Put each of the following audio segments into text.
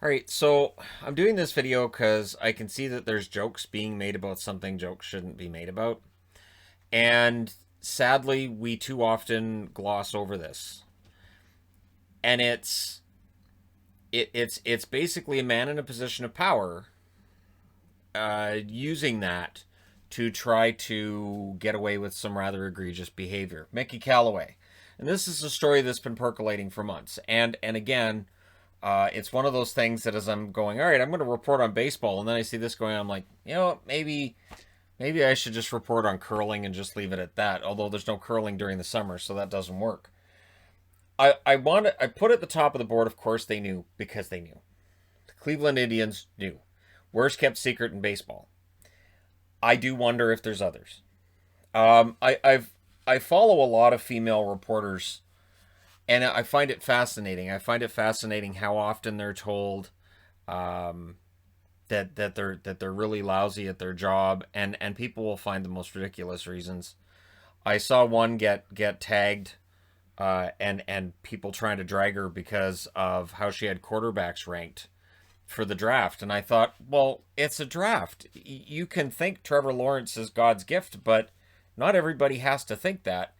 All right, so I'm doing this video because I can see that there's jokes being made about something jokes shouldn't be made about. And sadly, we too often gloss over this. And it's basically a man in a position of power using that to try to get away with some rather egregious behavior. Mickey Callaway. And this is a story that's been percolating for months. And again, it's one of those things that as I'm going, all right, I'm going to report on baseball, and then I see this going on, I'm like, maybe I should just report on curling and just leave it at that. Although there's no curling during the summer, so that doesn't work. I put at the top of the board. Of course, they knew because they knew. The Cleveland Indians knew. Worst kept secret in baseball. I do wonder if there's others. I follow a lot of female reporters, and I find it fascinating. I find it fascinating how often they're told um, that they're really lousy at their job, and people will find the most ridiculous reasons. I saw one get tagged, and people trying to drag her because of how she had quarterbacks ranked for the draft, and I thought, well, it's a draft. You can think Trevor Lawrence is God's gift, but not everybody has to think that,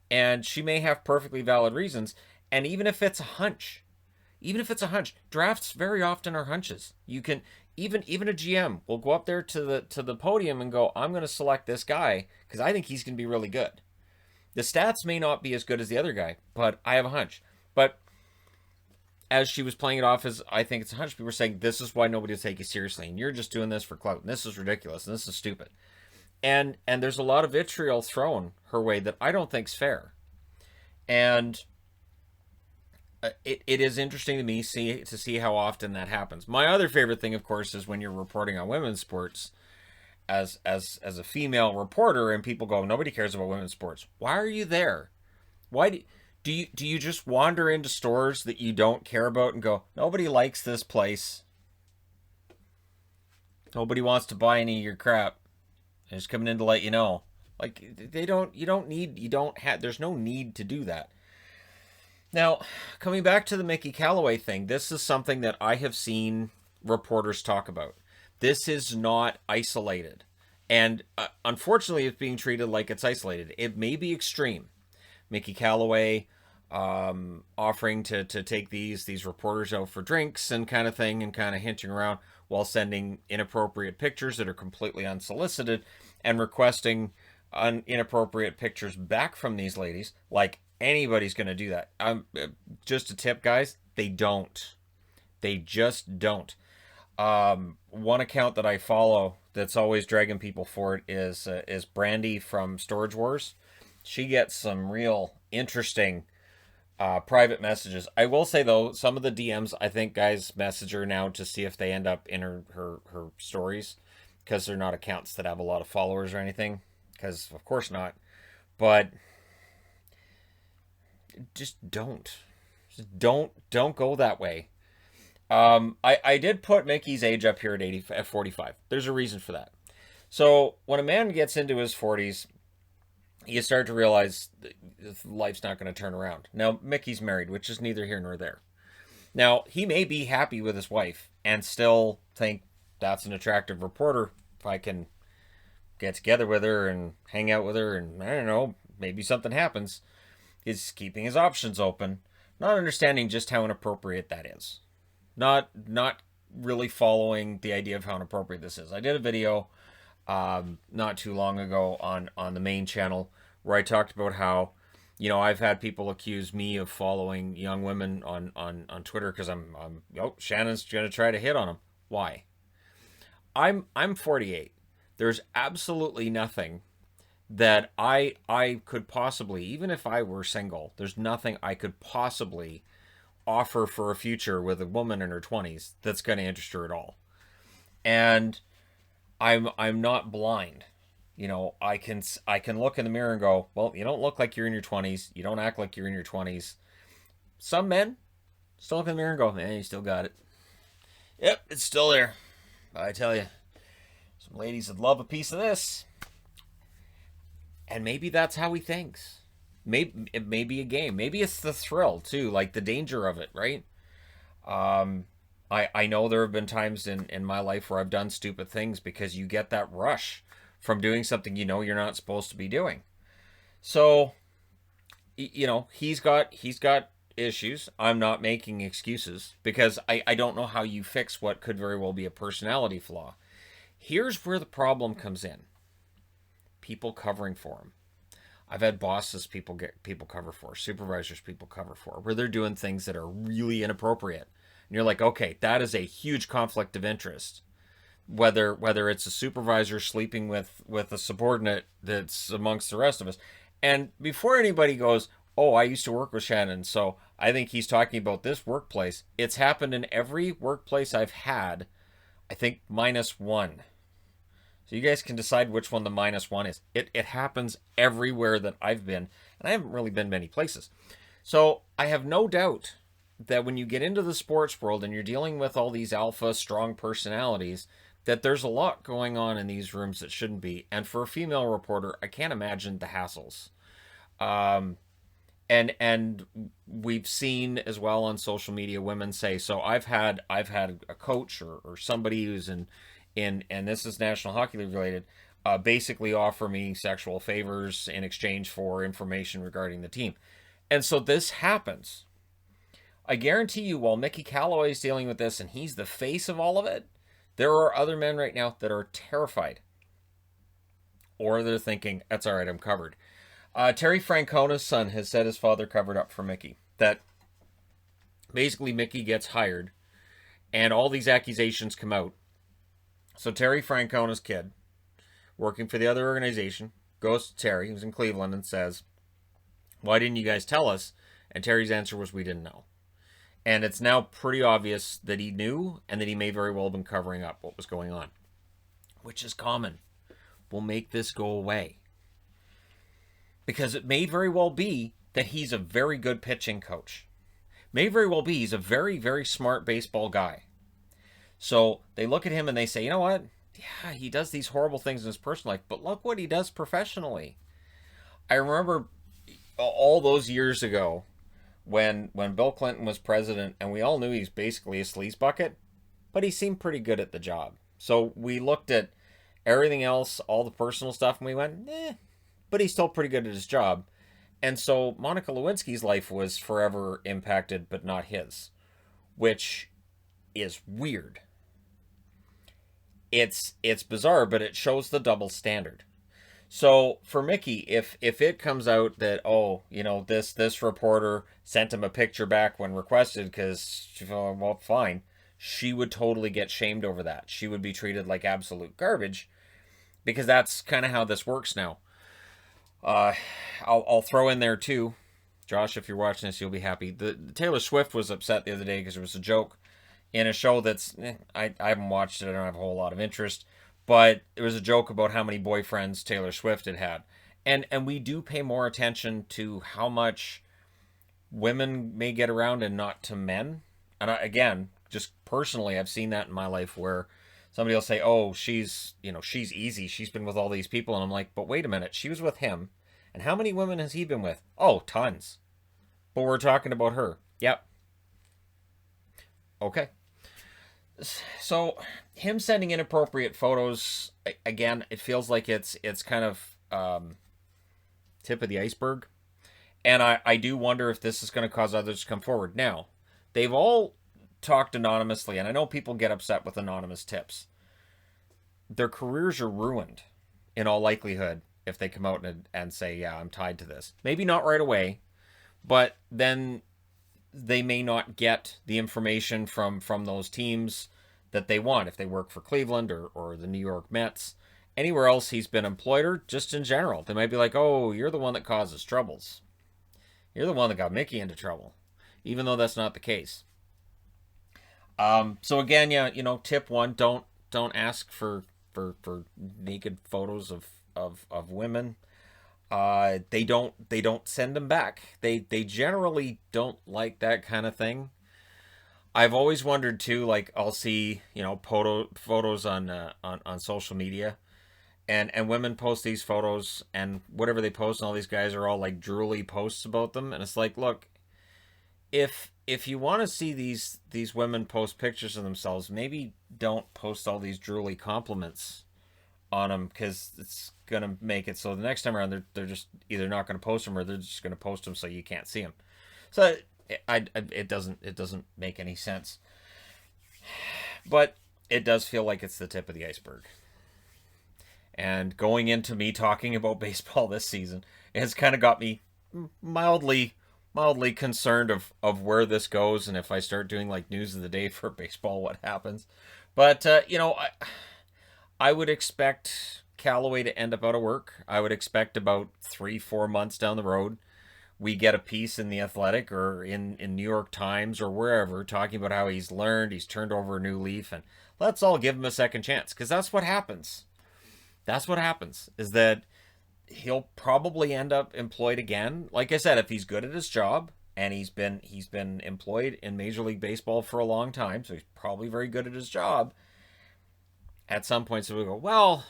and she may have perfectly valid reasons. And even if it's a hunch, drafts very often are hunches. You can even a GM will go up there to the podium and go, I'm going to select this guy because I think he's going to be really good. The stats may not be as good as the other guy, but I have a hunch. But as she was playing it off as I think it's a hunch, people were saying this is why nobody will take you seriously, and you're just doing this for clout, and this is ridiculous, and this is stupid. And there's a lot of vitriol thrown her way that I don't think's fair. And it is interesting to me to see how often that happens. My other favorite thing, of course, is when you're reporting on women's sports as a female reporter, and people go, nobody cares about women's sports. Why are you there? Why do you just wander into stores that you don't care about and go, nobody likes this place, nobody wants to buy any of your crap. I'm just coming in to let you know. Like they don't, you don't have. There's no need to do that. Now, coming back to the Mickey Callaway thing, this is something that I have seen reporters talk about. This is not isolated. And unfortunately, it's being treated like it's isolated. It may be extreme. Mickey Callaway offering to take these reporters out for drinks and kind of thing, and kind of hinting around while sending inappropriate pictures that are completely unsolicited, and requesting inappropriate pictures back from these ladies. Like anybody's going to do that. Just a tip, guys. They don't. They just don't. One account that I follow that's always dragging people for it is Brandy from Storage Wars. She gets some real interesting private messages. I will say though, some of the DMs, I think guys message her now to see if they end up in her stories, because they're not accounts that have a lot of followers or anything. Because of course not. But just don't go that way. I did put Mickey's age up here at 45. There's a reason for that. So when a man gets into his 40s, you start to realize life's not going to turn around. Now, Mickey's married, which is neither here nor there. Now, he may be happy with his wife and still think that's an attractive reporter. If I can get together with her and hang out with her, and I don't know, maybe something happens. He's keeping his options open, not understanding just how inappropriate that is. Not really following the idea of how inappropriate this is. I did a video not too long ago on the main channel where I talked about how, I've had people accuse me of following young women on Twitter because Shannon's gonna try to hit on them. Why? I'm 48. There's absolutely nothing that I could possibly, even if I were single, there's nothing I could possibly offer for a future with a woman in her 20s that's going to interest her at all. And I'm not blind. I can look in the mirror and go, well, you don't look like you're in your 20s. You don't act like you're in your 20s. Some men still look in the mirror and go, man, you still got it. Yep, it's still there. I tell you, some ladies would love a piece of this. And maybe that's how he thinks. Maybe it may be a game. Maybe it's the thrill too, like the danger of it, right? I know there have been times in my life where I've done stupid things because you get that rush from doing something you know you're not supposed to be doing. So, he's got issues. I'm not making excuses because I don't know how you fix what could very well be a personality flaw. Here's where the problem comes in. People covering for him. I've had bosses people cover for, supervisors people cover for, where they're doing things that are really inappropriate. And you're like, okay, that is a huge conflict of interest. Whether it's a supervisor sleeping with a subordinate that's amongst the rest of us. And before anybody goes, oh, I used to work with Shannon, so I think he's talking about this workplace. It's happened in every workplace I've had, I think minus one. So you guys can decide which one the minus one is. It happens everywhere that I've been, and I haven't really been many places. So I have no doubt that when you get into the sports world and you're dealing with all these alpha, strong personalities, that there's a lot going on in these rooms that shouldn't be. And for a female reporter, I can't imagine the hassles. Um, and we've seen as well on social media women say, so I've had a coach or somebody who's in and this is National Hockey League related, basically offer me sexual favors in exchange for information regarding the team. And so this happens. I guarantee you, while Mickey Callaway is dealing with this and he's the face of all of it, there are other men right now that are terrified. Or they're thinking, that's all right, I'm covered. Terry Francona's son has said his father covered up for Mickey. That basically Mickey gets hired and all these accusations come out. So Terry Francona's kid, working for the other organization, goes to Terry, who's in Cleveland, and says, why didn't you guys tell us? And Terry's answer was, we didn't know. And it's now pretty obvious that he knew and that he may very well have been covering up what was going on, which is common. We'll make this go away. Because it may very well be that he's a very good pitching coach. May very well be he's a very, very smart baseball guy. So they look at him and they say, you know what? Yeah, he does these horrible things in his personal life, but look what he does professionally. I remember all those years ago when Bill Clinton was president, and we all knew he's basically a sleaze bucket, but he seemed pretty good at the job. So we looked at everything else, all the personal stuff, and we went, but he's still pretty good at his job. And so Monica Lewinsky's life was forever impacted, but not his, which is weird. It's bizarre, but it shows the double standard. So for Mickey, if it comes out that, oh, this reporter sent him a picture back when requested because she felt, well, fine, she would totally get shamed over that. She would be treated like absolute garbage because that's kind of how this works now. I'll throw in there too, Josh, if you're watching this, you'll be happy. The Taylor Swift was upset the other day because there was a joke in a show that's I haven't watched it. I don't have a whole lot of interest, but it was a joke about how many boyfriends Taylor Swift had. And we do pay more attention to how much women may get around and not to men. And again, just personally, I've seen that in my life where somebody will say, oh, she's easy. She's been with all these people. And I'm like, but wait a minute. She was with him. And how many women has he been with? Oh, tons. But we're talking about her. Yep. Okay. So him sending inappropriate photos, again, it feels like it's kind of tip of the iceberg. And I do wonder if this is going to cause others to come forward. Now, they've all talked anonymously, and I know people get upset with anonymous tips. Their careers are ruined, in all likelihood, if they come out and say, yeah, I'm tied to this. Maybe not right away, but then they may not get the information from those teams that they want if they work for Cleveland or the New York Mets. Anywhere else he's been employed or just in general. They might be like, oh, you're the one that causes troubles. You're the one that got Mickey into trouble, even though that's not the case. So again, yeah, tip one, don't ask for naked photos of women. They don't send them back. They generally don't like that kind of thing. I've always wondered too, like I'll see, photos on social media and women post these photos and whatever they post and all these guys are all like drooly posts about them. And it's like, look, if if you want to see these women post pictures of themselves, maybe don't post all these drooly compliments on them, because it's gonna make it so the next time around they're just either not gonna post them, or they're just gonna post them so you can't see them. So it doesn't make any sense. But it does feel like it's the tip of the iceberg. And going into me talking about baseball this season, it's kind of got me mildly concerned of where this goes, and if I start doing like news of the day for baseball, what happens. But I would expect Callaway to end up out of work. I would expect about 3-4 months down the road, we get a piece in the Athletic or in New York Times or wherever talking about how he's learned, he's turned over a new leaf, and let's all give him a second chance, because that's what happens. That's what happens, is that he'll probably end up employed again. Like I said, if he's good at his job, and he's been employed in Major League Baseball for a long time, so he's probably very good at his job. At some point, so we go, well,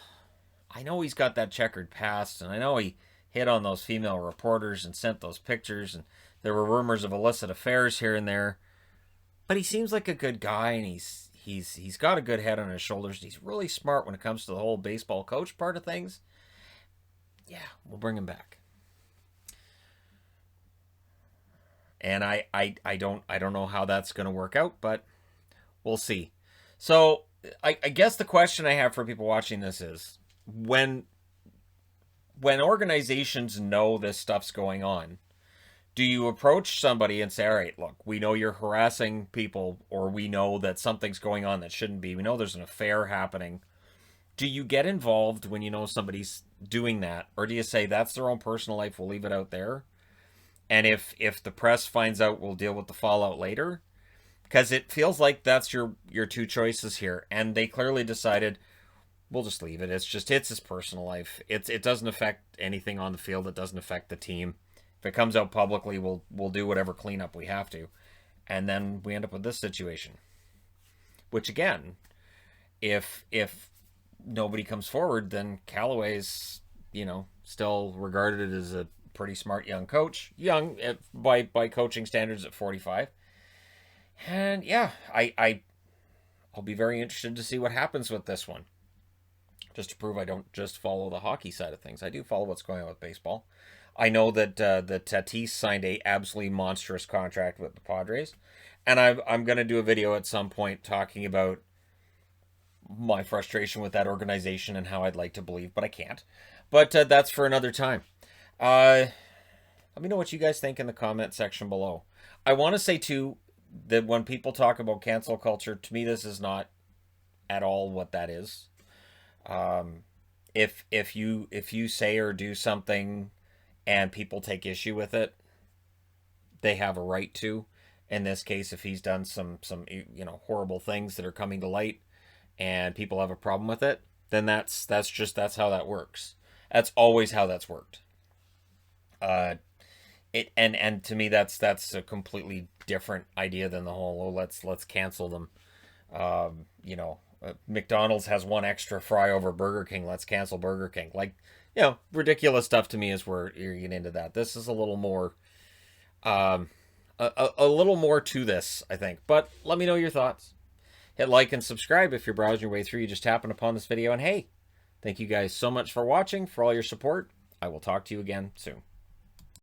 I know he's got that checkered past, and I know he hit on those female reporters and sent those pictures, and there were rumors of illicit affairs here and there, but he seems like a good guy, and he's got a good head on his shoulders, and he's really smart when it comes to the whole baseball coach part of things. Yeah, we'll bring him back. And I don't know how that's going to work out, but we'll see. So I guess the question I have for people watching this is, when organizations know this stuff's going on, do you approach somebody and say, all right, look, we know you're harassing people, or we know that something's going on that shouldn't be, we know there's an affair happening. Do you get involved when you know somebody's doing that? Or do you say, that's their own personal life, we'll leave it out there? And if the press finds out, we'll deal with the fallout later? Because it feels like that's your two choices here. And they clearly decided, we'll just leave it. It's his personal life. It doesn't affect anything on the field. It doesn't affect the team. If it comes out publicly, we'll do whatever cleanup we have to. And then we end up with this situation. Which again, if nobody comes forward, then Callaway's, still regarded as a pretty smart young coach. Young by coaching standards at 45. And yeah, I'll be very interested to see what happens with this one. Just to prove I don't just follow the hockey side of things. I do follow what's going on with baseball. I know that Tatis signed a absolutely monstrous contract with the Padres. And I'm going to do a video at some point talking about my frustration with that organization and how I'd like to believe, but I can't. But that's for another time. Let me know what you guys think in the comment section below. I want to say, too, that when people talk about cancel culture, to me, this is not at all what that is. If you say or do something and people take issue with it, they have a right to. In this case, if he's done some horrible things that are coming to light and people have a problem with it, then that's how that works. That's always how that's worked. And to me, that's a completely different idea than the whole, let's cancel them. McDonald's has one extra fry over Burger King, let's cancel Burger King. Ridiculous stuff to me is where you're getting into that. This is a little more, a little more to this, I think. But let me know your thoughts. Hit like and subscribe if you're browsing your way through. You just happened upon this video. And hey, thank you guys so much for watching, for all your support. I will talk to you again soon.